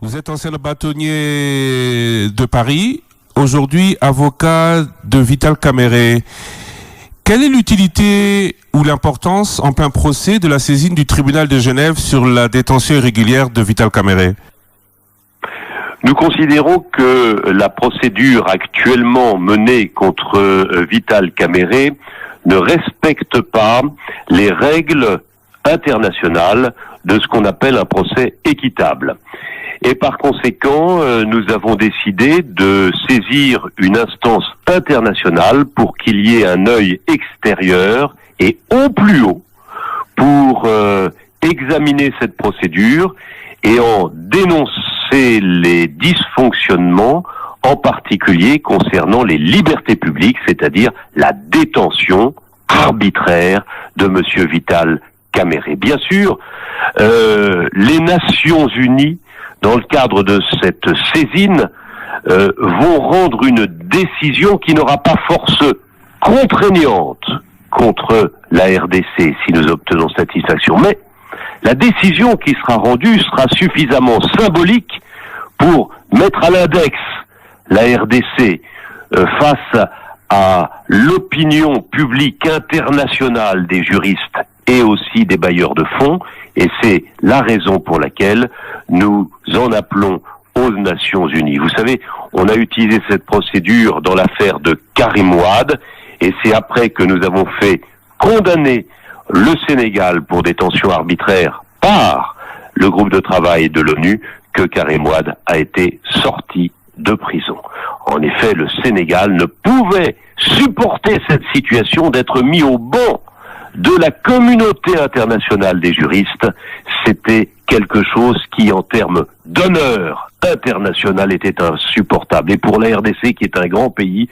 Vous êtes ancien bâtonnier de Paris, aujourd'hui avocat de Vital Kamerhe. Quelle est l'utilité ou l'importance en plein procès de la saisine du tribunal de Genève sur la détention irrégulière de Vital Kamerhe? Nous considérons que la procédure actuellement menée contre Vital Kamerhe ne respecte pas les règles internationales de ce qu'on appelle un procès équitable. Et par conséquent, nous avons décidé de saisir une instance internationale pour qu'il y ait un œil extérieur et au plus haut pour examiner cette procédure et en dénoncer les dysfonctionnements, en particulier concernant les libertés publiques, c'est-à-dire la détention arbitraire de Monsieur Vital Kamerhe. Bien sûr, les Nations Unies, dans le cadre de cette saisine, vont rendre une décision qui n'aura pas force contraignante contre la RDC si nous obtenons satisfaction. Mais la décision qui sera rendue sera suffisamment symbolique pour mettre à l'index la RDC face à l'opinion publique internationale des juristes et aussi des bailleurs de fonds, et c'est la raison pour laquelle nous en appelons aux Nations Unies. Vous savez, on a utilisé cette procédure dans l'affaire de Karim Wade, et c'est après que nous avons fait condamner le Sénégal pour détention arbitraire par le groupe de travail de l'ONU que Karim Wade a été sorti de prison. En effet, le Sénégal ne pouvait supporter cette situation d'être mis au banc de la communauté internationale des juristes. C'était quelque chose qui, en termes d'honneur international, était insupportable. Et pour la RDC, qui est un grand pays,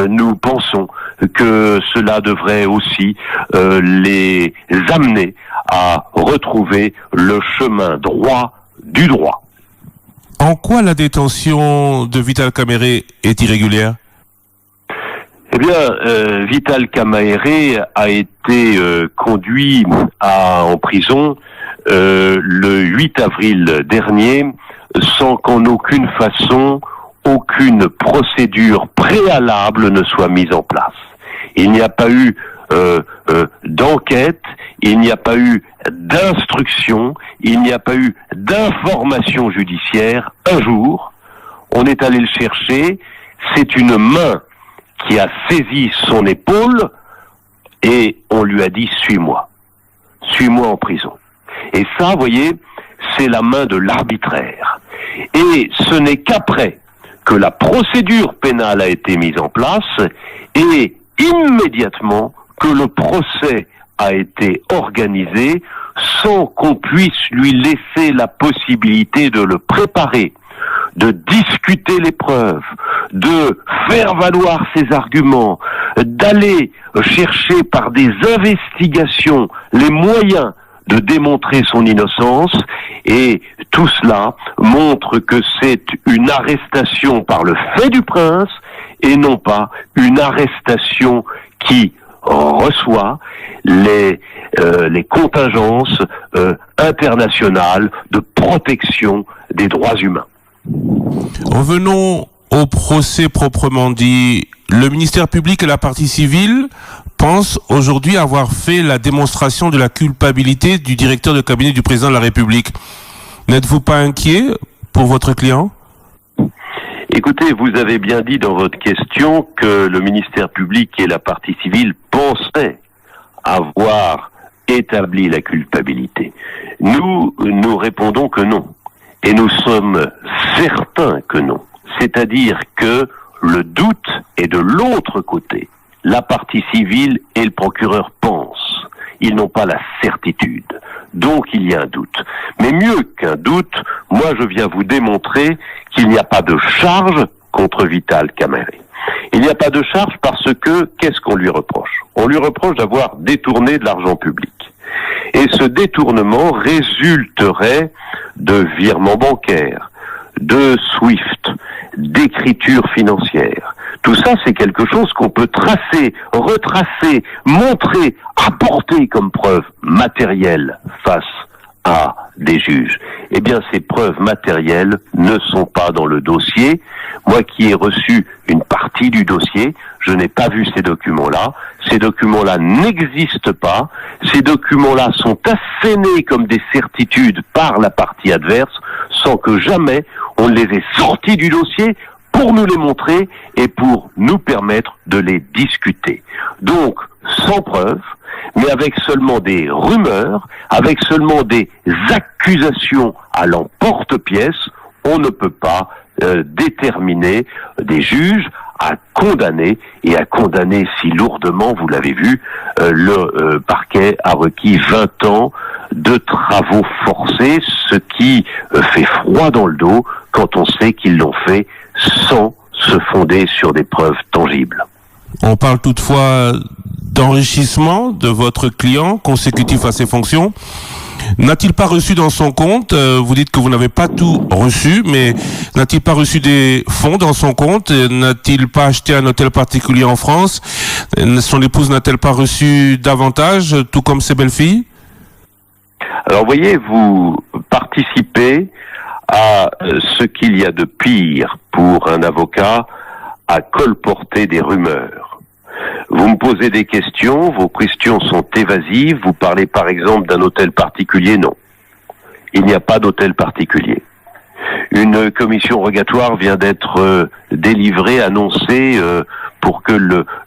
nous pensons que cela devrait aussi les amener à retrouver le chemin droit du droit. En quoi la détention de Vital Kamerhe est irrégulière? Eh bien, Vital Kamerhe a été conduit en prison le 8 avril dernier sans qu'en aucune façon, aucune procédure préalable ne soit mise en place. Il n'y a pas eu d'enquête, il n'y a pas eu d'instruction, il n'y a pas eu d'information judiciaire. Un jour, on est allé le chercher, c'est une main qui a saisi son épaule et on lui a dit « suis-moi en prison ». Et ça, vous voyez, c'est la main de l'arbitraire. Et ce n'est qu'après que la procédure pénale a été mise en place et immédiatement que le procès a été organisé sans qu'on puisse lui laisser la possibilité de le préparer, de discuter les preuves, de faire valoir ses arguments, d'aller chercher par des investigations les moyens de démontrer son innocence, et tout cela montre que c'est une arrestation par le fait du prince et non pas une arrestation qui reçoit les contingences internationales de protection des droits humains. Revenons au procès proprement dit. Le ministère public et la partie civile pensent aujourd'hui avoir fait la démonstration de la culpabilité du directeur de cabinet du président de la République. N'êtes-vous pas inquiet pour votre client? Écoutez, vous avez bien dit dans votre question que le ministère public et la partie civile pensaient avoir établi la culpabilité. Nous répondons que non. Et nous sommes certains que non. C'est-à-dire que le doute est de l'autre côté. La partie civile et le procureur pensent. Ils n'ont pas la certitude. Donc il y a un doute. Mais mieux qu'un doute, moi je viens vous démontrer qu'il n'y a pas de charge contre Vital Kamerhe. Il n'y a pas de charge parce que, qu'est-ce qu'on lui reproche? On lui reproche d'avoir détourné de l'argent public. Et ce détournement résulterait de virements bancaires, de SWIFT, d'écriture financière. Tout ça, c'est quelque chose qu'on peut tracer, retracer, montrer, apporter comme preuve matérielle face à des juges. Eh bien, ces preuves matérielles ne sont pas dans le dossier. Moi qui ai reçu une partie du dossier, je n'ai pas vu ces documents-là. Ces documents-là n'existent pas. Ces documents-là sont assénés comme des certitudes par la partie adverse, sans que jamais on les ait sortis du dossier pour nous les montrer et pour nous permettre de les discuter. Donc, sans preuve, mais avec seulement des rumeurs, avec seulement des accusations à l'emporte-pièce, on ne peut pas déterminer des juges à condamner, et à condamner si lourdement, vous l'avez vu, le parquet a requis 20 ans de travaux forcés, ce qui fait froid dans le dos quand on sait qu'ils l'ont fait sans se fonder sur des preuves tangibles. On parle toutefois d'enrichissement de votre client consécutif à ses fonctions. N'a-t-il pas reçu dans son compte, vous dites que vous n'avez pas tout reçu, mais n'a-t-il pas reçu des fonds dans son compte? N'a-t-il pas acheté un hôtel particulier en France? Son épouse n'a-t-elle pas reçu davantage, tout comme ses belles-filles? Alors voyez, vous participez à ce qu'il y a de pire pour un avocat à colporter des rumeurs. Vous me posez des questions, vos questions sont évasives, vous parlez par exemple d'un hôtel particulier, non. Il n'y a pas d'hôtel particulier. Une commission rogatoire vient d'être délivrée, annoncée, pour que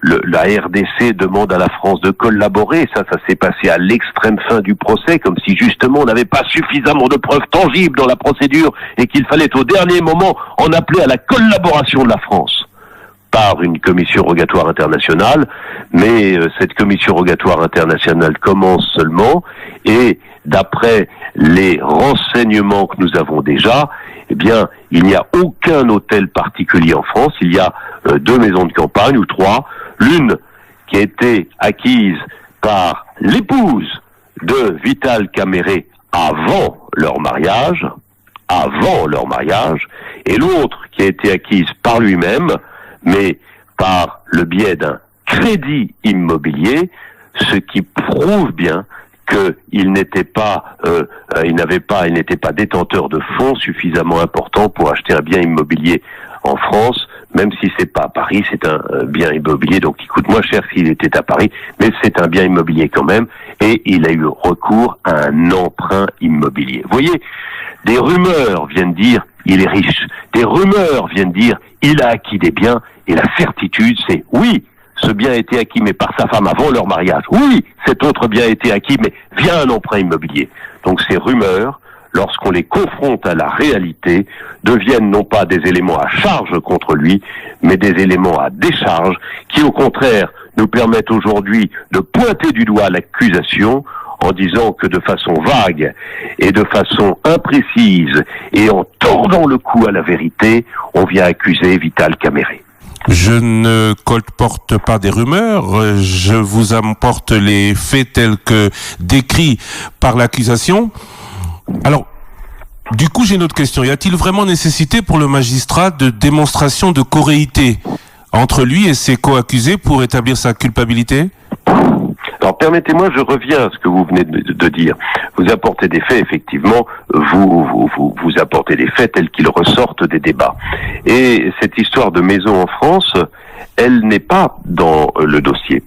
la RDC demande à la France de collaborer. Ça s'est passé à l'extrême fin du procès, comme si justement on n'avait pas suffisamment de preuves tangibles dans la procédure et qu'il fallait au dernier moment en appeler à la collaboration de la France par une commission rogatoire internationale, mais cette commission rogatoire internationale commence seulement, et d'après les renseignements que nous avons déjà, eh bien, il n'y a aucun hôtel particulier en France. Il y a 2 maisons de campagne, ou 3, l'une qui a été acquise par l'épouse de Vital Caméré avant leur mariage, et l'autre qui a été acquise par lui-même, mais par le biais d'un crédit immobilier, ce qui prouve bien qu'il n'était pas, il n'était pas détenteur de fonds suffisamment importants pour acheter un bien immobilier en France, même si c'est pas à Paris, c'est un bien immobilier, donc il coûte moins cher s'il était à Paris, mais c'est un bien immobilier quand même, et il a eu recours à un emprunt immobilier. Vous voyez, des rumeurs viennent dire il est riche, des rumeurs viennent dire il a acquis des biens, et la certitude c'est oui, ce bien a été acquis mais par sa femme avant leur mariage, oui, cet autre bien a été acquis mais via un emprunt immobilier. Donc ces rumeurs, lorsqu'on les confronte à la réalité, deviennent non pas des éléments à charge contre lui, mais des éléments à décharge, qui au contraire nous permettent aujourd'hui de pointer du doigt l'accusation en disant que de façon vague et de façon imprécise et en tordant le cou à la vérité, on vient accuser Vital Caméré. Je ne colporte pas des rumeurs, je vous apporte les faits tels que décrits par l'accusation. Alors, du coup, j'ai une autre question. Y a-t-il vraiment nécessité pour le magistrat de démonstration de corréité entre lui et ses co-accusés pour établir sa culpabilité? Alors permettez-moi, je reviens à ce que vous venez de dire. Vous apportez des faits, effectivement, vous apportez des faits tels qu'ils ressortent des débats. Et cette histoire de maison en France, elle n'est pas dans le dossier.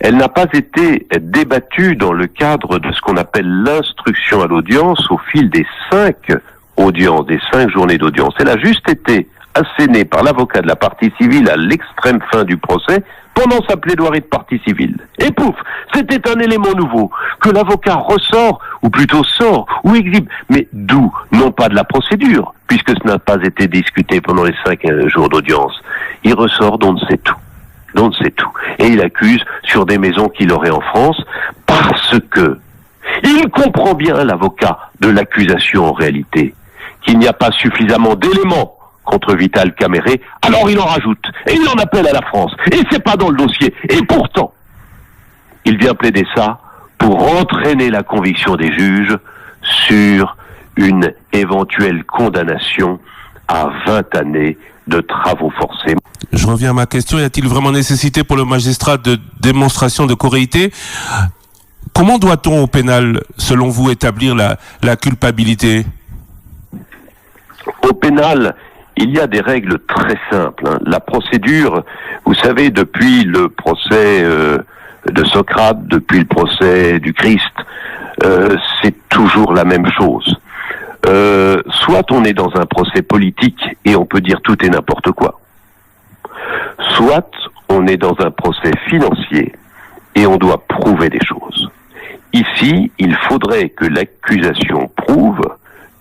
Elle n'a pas été débattue dans le cadre de ce qu'on appelle l'instruction à l'audience au fil des 5 audiences, des 5 journées d'audience. Elle a juste été assénée par l'avocat de la partie civile à l'extrême fin du procès pendant sa plaidoirie de partie civile. Et pouf, c'était un élément nouveau que l'avocat ressort, ou plutôt sort, ou exhibe. Mais d'où? Non pas de la procédure, puisque ce n'a pas été discuté pendant les 5 jours d'audience. Il ressort d'on ne sait tout. D'on ne sait tout. Et il accuse sur des maisons qu'il aurait en France, parce que il comprend bien, l'avocat de l'accusation en réalité, qu'il n'y a pas suffisamment d'éléments contre Vital Caméré, alors il en rajoute, et il en appelle à la France, et c'est pas dans le dossier, et pourtant, il vient plaider ça pour entraîner la conviction des juges sur une éventuelle condamnation à 20 années de travaux forcés. Je reviens à ma question, y a-t-il vraiment nécessité pour le magistrat de démonstration de corréité? Comment doit-on au pénal, selon vous, établir la culpabilité? Au pénal, il y a des règles très simples. La procédure, vous savez, depuis le procès de Socrate, depuis le procès du Christ, c'est toujours la même chose. Soit on est dans un procès politique et on peut dire tout et n'importe quoi. Soit on est dans un procès financier et on doit prouver des choses. Ici, il faudrait que l'accusation prouve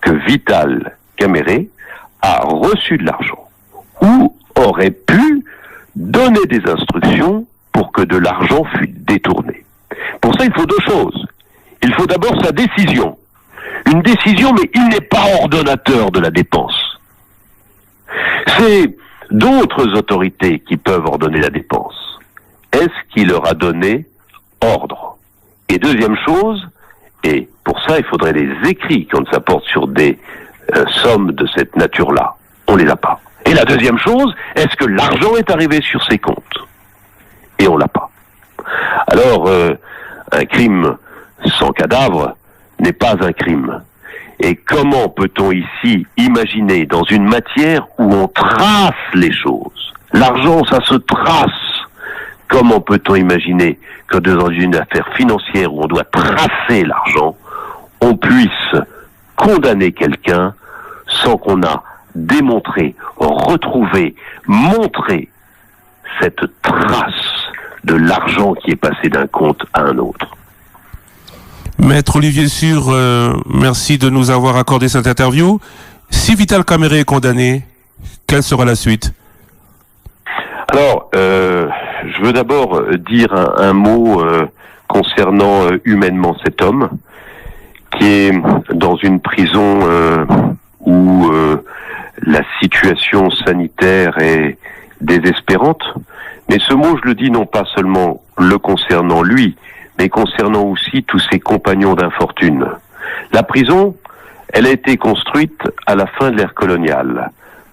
que Vital Caméré a reçu de l'argent ou aurait pu donner des instructions pour que de l'argent fût détourné. Pour ça, il faut deux choses. Il faut d'abord sa décision. Une décision, mais il n'est pas ordonnateur de la dépense. C'est d'autres autorités qui peuvent ordonner la dépense. Est-ce qu'il leur a donné ordre? Et deuxième chose, et pour ça il faudrait des écrits quand ça porte sur des sommes de cette nature-là. On les a pas. Et la deuxième chose, est-ce que l'argent est arrivé sur ses comptes? Et on l'a pas. Alors, un crime sans cadavre n'est pas un crime. Et comment peut-on ici imaginer dans une matière où on trace les choses? L'argent, ça se trace. Comment peut-on imaginer que dans une affaire financière où on doit tracer l'argent, on puisse condamner quelqu'un sans qu'on a démontré, retrouvé, montré cette trace de l'argent qui est passé d'un compte à un autre? Maître Olivier Sur, merci de nous avoir accordé cette interview. Si Vital Caméré est condamné, quelle sera la suite? Alors, je veux d'abord dire un mot concernant humainement cet homme qui est dans une prison où la situation sanitaire est désespérante. Mais ce mot, je le dis non pas seulement le concernant lui, mais concernant aussi tous ses compagnons d'infortune. La prison, elle a été construite à la fin de l'ère coloniale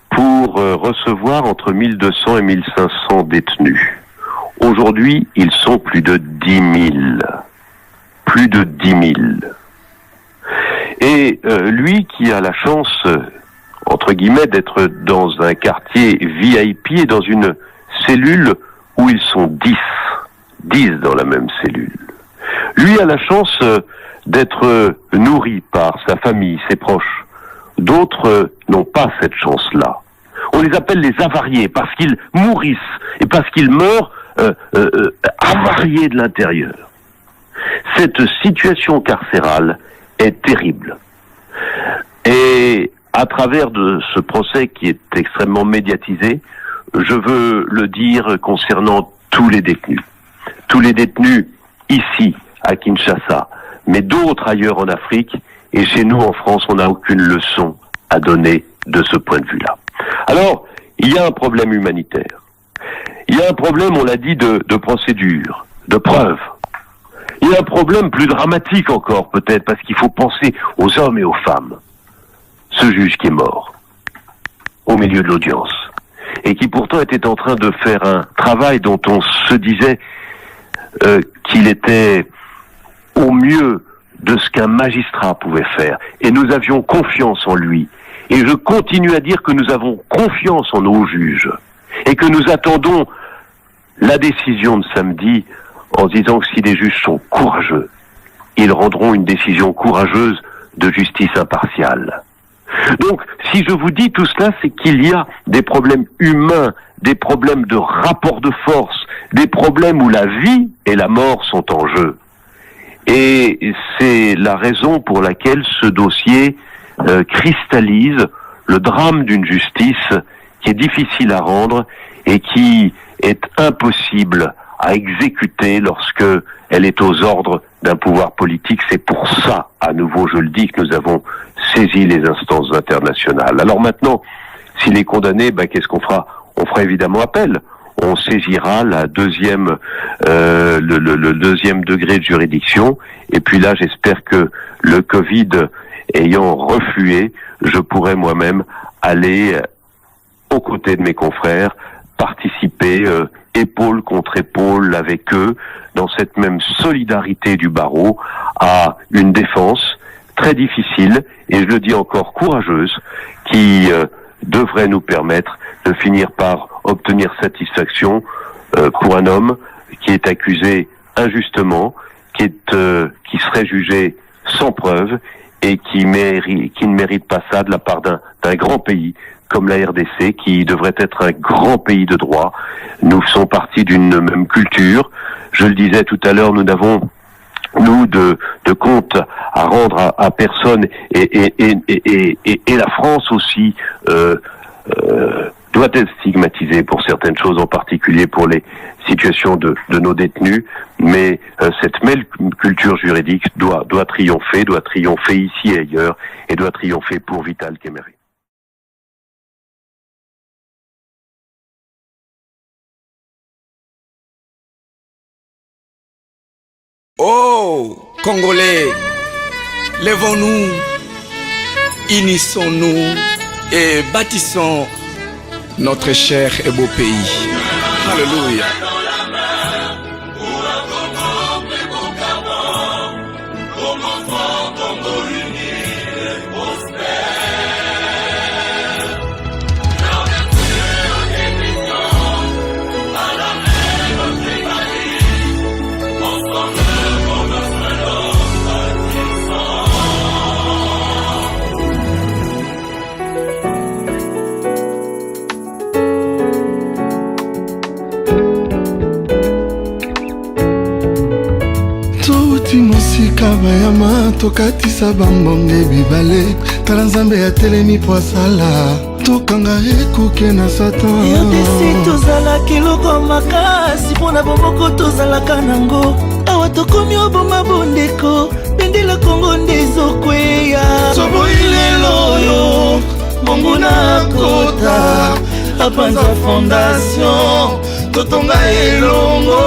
pour recevoir entre 1200 et 1500 détenus. Aujourd'hui, ils sont plus de 10 000. Plus de 10 000. Et lui qui a la chance, entre guillemets, d'être dans un quartier VIP et dans une cellule où ils sont 10. 10 dans la même cellule. Lui a la chance d'être nourri par sa famille, ses proches. D'autres n'ont pas cette chance-là. On les appelle les avariés parce qu'ils mourissent et parce qu'ils meurent avariés de l'intérieur. Cette situation carcérale est terrible. Et à travers de ce procès qui est extrêmement médiatisé, je veux le dire concernant tous les détenus. Tous les détenus ici, à Kinshasa, mais d'autres ailleurs en Afrique, et chez nous en France, on n'a aucune leçon à donner de ce point de vue-là. Alors, il y a un problème humanitaire. Il y a un problème, on l'a dit, de procédure, de preuve. Il y a un problème plus dramatique encore, peut-être, parce qu'il faut penser aux hommes et aux femmes. Ce juge qui est mort, au milieu de l'audience, et qui pourtant était en train de faire un travail dont on se disait qu'il était au mieux de ce qu'un magistrat pouvait faire. Et nous avions confiance en lui. Et je continue à dire que nous avons confiance en nos juges. Et que nous attendons la décision de samedi en disant que si les juges sont courageux, ils rendront une décision courageuse de justice impartiale. Donc, si je vous dis tout cela, c'est qu'il y a des problèmes humains, des problèmes de rapport de force, des problèmes où la vie et la mort sont en jeu. Et c'est la raison pour laquelle ce dossier cristallise le drame d'une justice qui est difficile à rendre et qui est impossible à exécuter lorsque elle est aux ordres d'un pouvoir politique. C'est pour ça, à nouveau, je le dis, que nous avons saisi les instances internationales. Alors maintenant, s'il est condamné, qu'est-ce qu'on fera? On fera évidemment appel. On saisira le deuxième degré de juridiction. Et puis là, j'espère que le Covid ayant reflué, je pourrai moi-même aller aux côtés de mes confrères, participer épaule contre épaule avec eux, dans cette même solidarité du barreau, à une défense très difficile, et je le dis encore courageuse, qui devrait nous permettre de finir par obtenir satisfaction pour un homme qui est accusé injustement, qui serait jugé sans preuve et qui ne mérite pas ça de la part d'un grand pays comme la RDC, qui devrait être un grand pays de droit. Nous faisons partie d'une même culture. Je le disais tout à l'heure, nous n'avons de compte à rendre à personne, et la France aussi doit être stigmatisée pour certaines choses, en particulier pour les situations de nos détenus, mais cette même culture juridique doit triompher ici et ailleurs, et doit triompher pour Vital Kéméré. Oh, Congolais, lèvons-nous, unissons-nous et bâtissons notre cher et beau pays. Alléluia. Kabayama tokatisa bambonge bibale tala nzambe atelemi po asala tokanga ekuke na satan yodesi tozalaki loko makasi mpona bomoko tozalaka nango awa tokomi oboma bondeko bendela kongo nde ezokweya soboilelo oyo monguna kota apanza fondation totonga elongo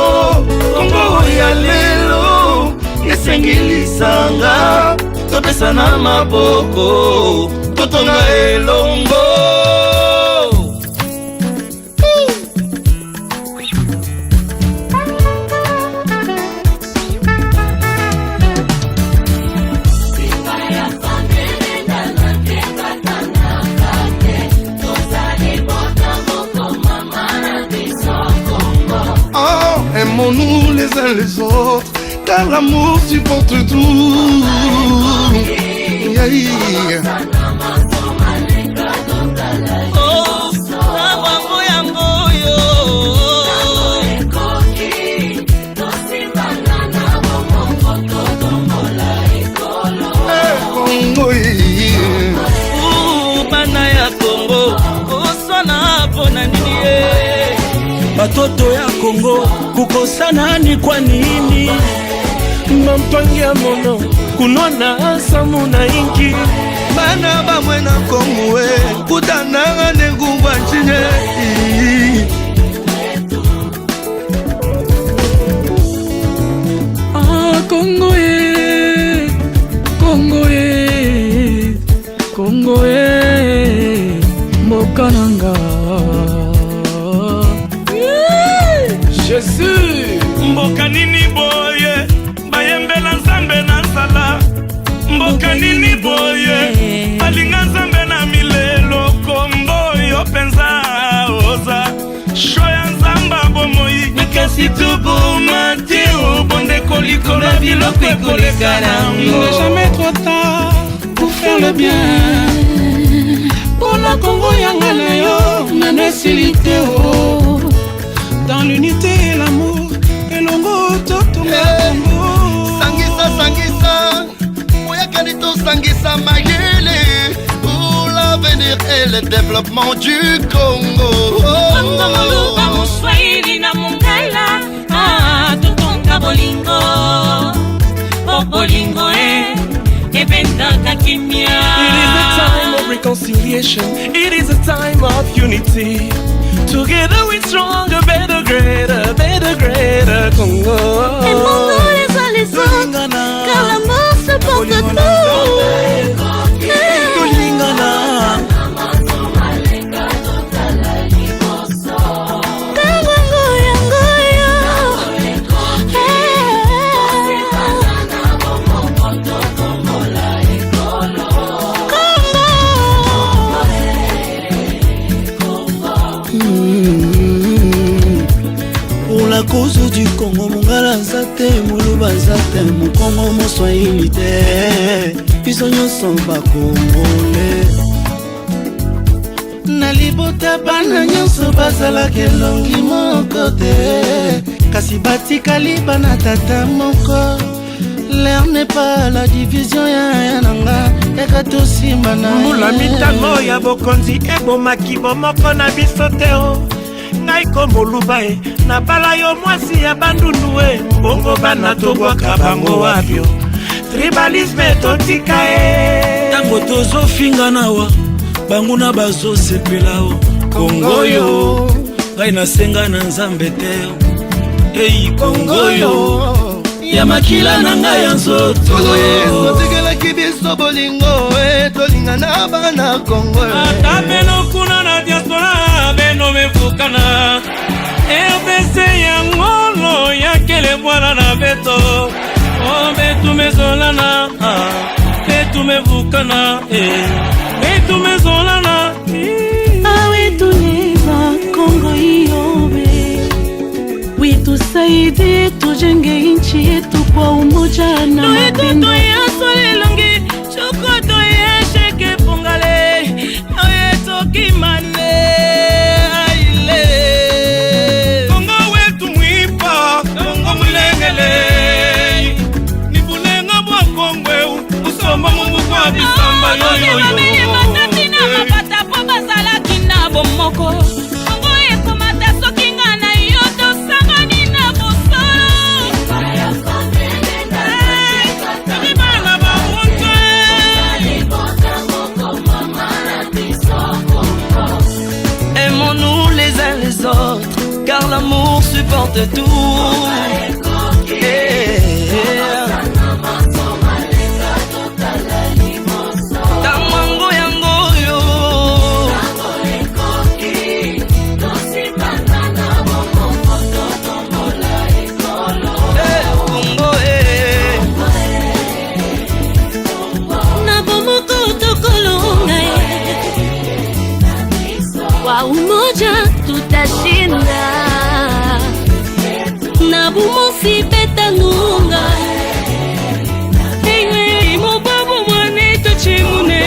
kongo ya lelo esengilisanga topesa na maboko totonga elongo. Oh, aimons-nous les uns les autres, car l'amour supporte tout. Yeah, yeah. Bana ya Congo kosana pona nini ye batoto ya Congo kukosana ni kwa nini mampangi ya mono kunona samu na inki bana bamwe na Congo we kutananga nengungwa nchine Congo ye Congo ye Congo ye Mokananga Jésus mboka nini boye bayembela nzambe na nsala mboka nini boye balinga nzambe na milelo kombo yo penza oza shoya nzamba bomoi mikasi tubumati ubonde kolikola biloko ekoleka Il n'est jamais trop tard pour faire le bien. Pour la Congo yangana yo nanesilite oh. Dans l'unité et l'amour elongo totonga Congo. Sangisa sangisa moyakani to sangisa mayele pour l'avenir et le développement du Congo. Congo moluba muswahili na mungala totonga bolingo bolingo ebendaka kimia. It is a time of reconciliation. It is a time of unity. Together we're stronger, better, greater Congo. Aimons-nous les uns les autres, car l'amour se porte tout. Congo ya Mukongo Moswahili te, biso nyonso bakongole. Na libota bana nyonso bazalaka elongi moko te, kasi batikali bana tata moko. L'air n'est pas la division ya nanga eka tosima na mula mitango ya bokonzi ebomaki bomoko na biso te o. Ngai komoluba e na bala yo mwasi ya bandundu e, bongo bana tobwaka bango wabio tribalisme totika e. Tango tozofinga nawa bango na bazosepela o. Kongo yo ngai nasenga na nzambe te o. Ei Kongo yo ya makila na ngai ya nzoto totikelaki biso bolingo tolinga na bana Kongo. Ata beno kuna na diaspora beno mefukana RDC ya ngolo ya kele bwana na beto betu mezolana betu mefukana betu mezolana awe tuneva Kongo iyobe. Tusaidie tujenge nchi yetu kwa umoja na mapendo. Longi chokoto ya sheke pongale oye tokimane aile. Kongo wetu mwipa Kongo mulengele ni bulenga bwa Kongo usomba mungu kwa bisamba yoyoyo. Matati na mapata po basala kina bomoko. Car l'amour supporte tout. Tamango yango yo. Na bomoko tokolonga wa umoja tutashinda. Na bumosi betanunga hey mobabu mwane tochimune.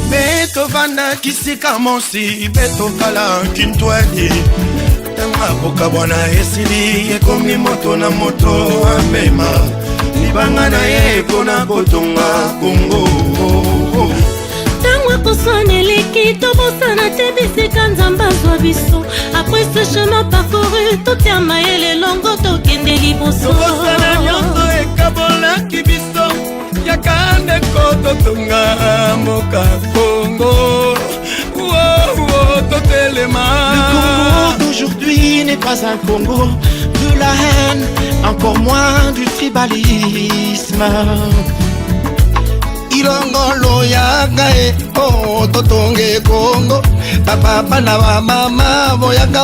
Beto vanda kisika mosi beto kala kintwadi. Tanga boka bwana esili ekomi moto na moto amema. Libanga na ye kona kotonga Kongo. Après ce chemin parcouru, tout est maël longo tokende liboso. Kosala nyonso ekabola kibiso yakande kototonga moka Kongo. Le Congo d'aujourd'hui n'est pas un Congo de la haine, encore moins du tribalisme. Ilongolo yaga totonge Kongo. Papa bana mama boyaga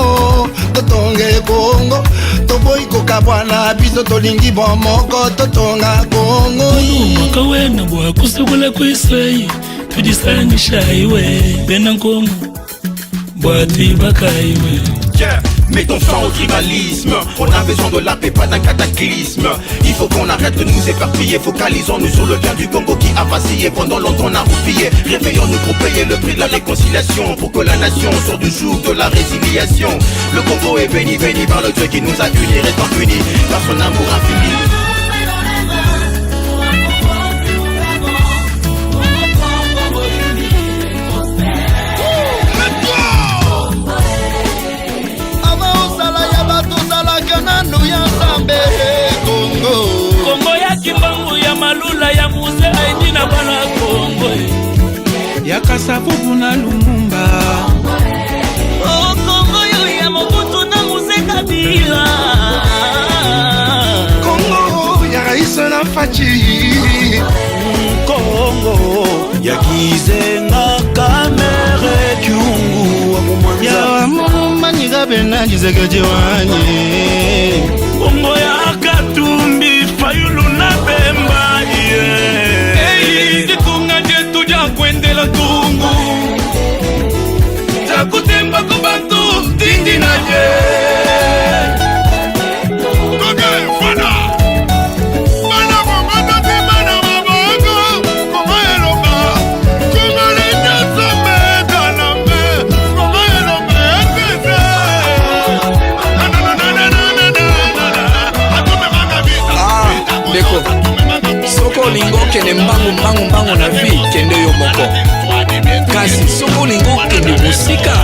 totonge Kongo. Toboiko kabwana biso tolingi bomoko totonga Kongo. Mwaka wena bwa kusukula kwisei tudisanisha iwe bena Kongo bwa tibaka iwe. Mettons fin au tribalisme. On a besoin de la paix, pas d'un cataclysme. Il faut qu'on arrête de nous éparpiller. Focalisons-nous sur le lien du Congo qui a vacillé. Pendant longtemps on a roupillé. Réveillons-nous pour payer le prix de la réconciliation, pour que la nation sorte du joug de la résiliation. Le Congo est béni, béni par le Dieu qui nous a unis, restant unis par son amour infini. Kongo ya kimbangu ya malula ya muze aidi na bana Kongo ya Kasavubu na Lumumba. Oh Kongo yo ya Mobutu na muze Kabila. Kongo ya Raisa na Fachi. Kongo ya Kizenga Kamere Kyungu wa Mwanza. Ya Mumaniga Bena Jizegajiwani. Kongo ya Katumbi Fayulu na Bemba Hey, ditunga jetu ja kwendela tungu. Jakutemba kubantu tindi na je. embango mbango na vie kende yo moko kasi soki olingi okende mosika